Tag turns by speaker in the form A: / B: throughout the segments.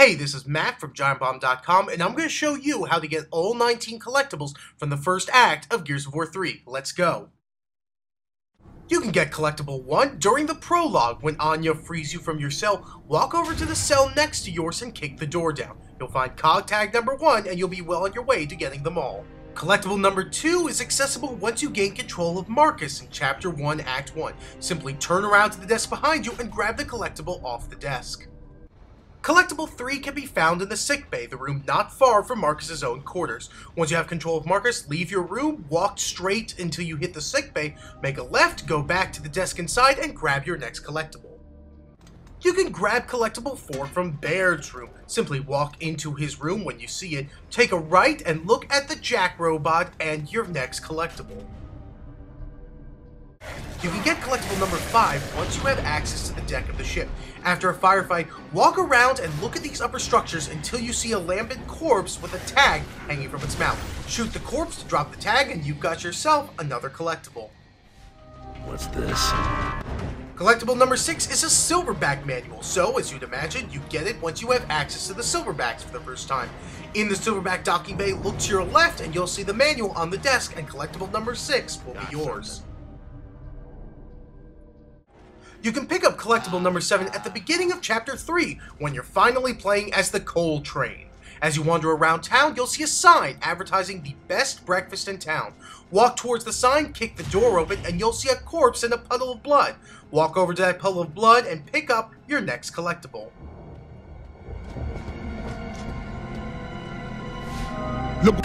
A: Hey, this is Matt from GiantBomb.com, and I'm going to show you how to get all 19 collectibles from the first act of Gears of War 3. Let's go! You can get Collectible 1 during the prologue. When Anya frees you from your cell, walk over to the cell next to yours and kick the door down. You'll find COG Tag number 1, and you'll be well on your way to getting them all. Collectible number 2 is accessible once you gain control of Marcus in Chapter 1, Act 1. Simply turn around to the desk behind you and grab the collectible off the desk. Collectible 3 can be found in the sickbay, the room not far from Marcus's own quarters. Once you have control of Marcus, leave your room, walk straight until you hit the sickbay, make a left, go back to the desk inside, and grab your next collectible. You can grab Collectible 4 from Baird's room. Simply walk into his room when you see it, take a right, and look at the Jack robot and your next collectible. You can get Collectible number 5 once you have access to the deck of the ship. After a firefight, walk around and look at these upper structures until you see a lambent corpse with a tag hanging from its mouth. Shoot the corpse to drop the tag and you've got yourself another collectible.
B: What's this?
A: Collectible number 6 is a Silverback Manual, so as you'd imagine, you get it once you have access to the Silverbacks for the first time. In the Silverback docking bay, look to your left and you'll see the manual on the desk, and Collectible number 6 will be yours. You can pick up Collectible number 7 at the beginning of Chapter 3, when you're finally playing as the Coal Train. As you wander around town, you'll see a sign advertising the best breakfast in town. Walk towards the sign, kick the door open, and you'll see a corpse in a puddle of blood. Walk over to that puddle of blood and pick up your next collectible.
B: Look.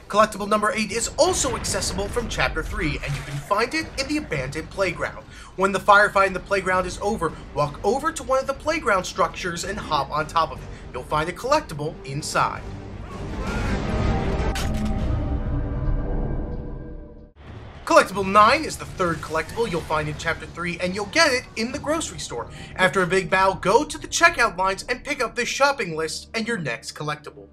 A: Collectible number 8 is also accessible from Chapter 3, and you can find it in the abandoned playground. When the firefight in the playground is over, walk over to one of the playground structures and hop on top of it. You'll find a collectible inside. Collectible 9 is the third collectible you'll find in Chapter 3, and you'll get it in the grocery store. After a big bow, go to the checkout lines and pick up the shopping list and your next collectible.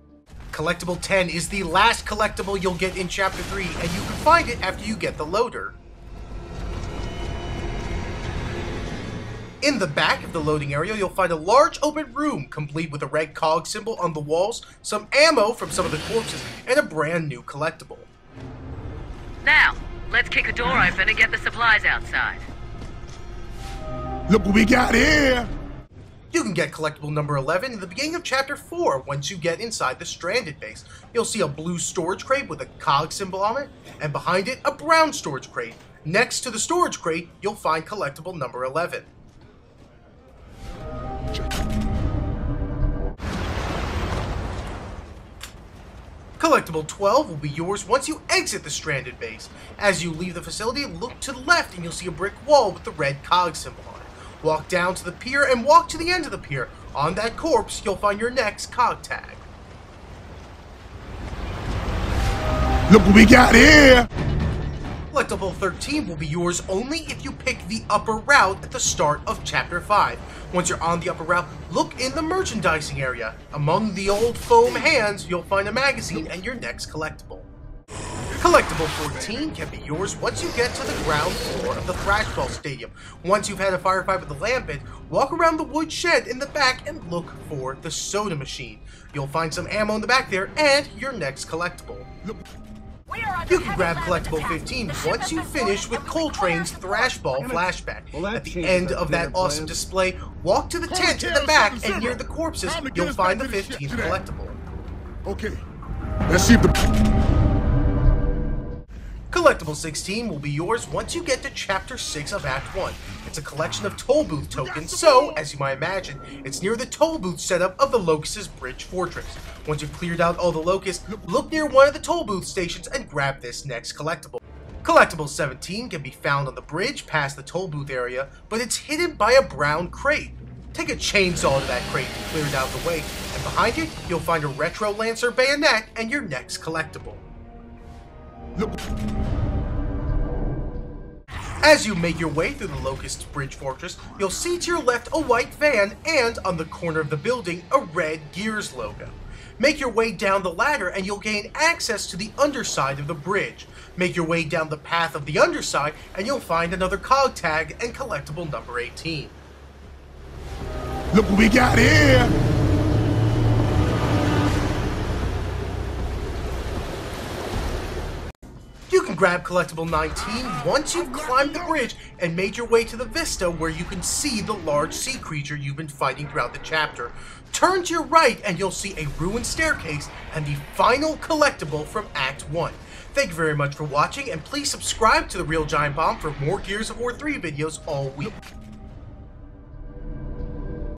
A: Collectible 10 is the last collectible you'll get in Chapter 3, and you can find it after you get the loader. In the back of the loading area, you'll find a large open room, complete with a red COG symbol on the walls, some ammo from some of the corpses, and a brand new collectible.
C: Now, let's kick a door open and get the supplies outside.
B: Look what we got here!
A: You can get Collectible number 11 in the beginning of Chapter 4 once you get inside the Stranded base. You'll see a blue storage crate with a COG symbol on it, and behind it, a brown storage crate. Next to the storage crate, you'll find Collectible number 11. Collectible 12 will be yours once you exit the Stranded base. As you leave the facility, look to the left and you'll see a brick wall with the red COG symbol on it. Walk down to the pier and walk to the end of the pier. On that corpse, you'll find your next COG tag.
B: Look what we got here!
A: Collectible 13 will be yours only if you pick the upper route at the start of Chapter 5. Once you're on the upper route, look in the merchandising area. Among the old foam hands, you'll find a magazine and your next collectible. Collectible 14 can be yours once you get to the ground floor of the Thrashball Stadium. Once you've had a firefight with the Lambent, walk around the wood shed in the back and look for the soda machine. You'll find some ammo in the back there and your next collectible. You can grab Collectible 15 once you finish with Coltrane's Thrashball flashback. At the end of that awesome display, walk to the tent in the back and near the corpses, you'll find the 15th collectible.
B: Okay, let's see if the...
A: Collectible 16 will be yours once you get to Chapter 6 of Act 1. It's a collection of toll booth tokens, so, as you might imagine, it's near the toll booth setup of the Locust's Bridge Fortress. Once you've cleared out all the Locusts, look near one of the toll booth stations and grab this next collectible. Collectible 17 can be found on the bridge past the toll booth area, but it's hidden by a brown crate. Take a chainsaw to that crate to clear it out of the way, and behind it, you'll find a Retro Lancer bayonet and your next collectible.
B: Look.
A: As you make your way through the Locust's Bridge Fortress, you'll see to your left a white van and, on the corner of the building, a red Gears logo. Make your way down the ladder and you'll gain access to the underside of the bridge. Make your way down the path of the underside and you'll find another COG tag and collectible number 18.
B: Look what we got here.
A: You can grab Collectible 19 once you've climbed the bridge and made your way to the vista where you can see the large sea creature you've been fighting throughout the chapter. Turn to your right and you'll see a ruined staircase and the final collectible from Act 1. Thank you very much for watching, and please subscribe to The Real Giant Bomb for more Gears of War 3 videos all week.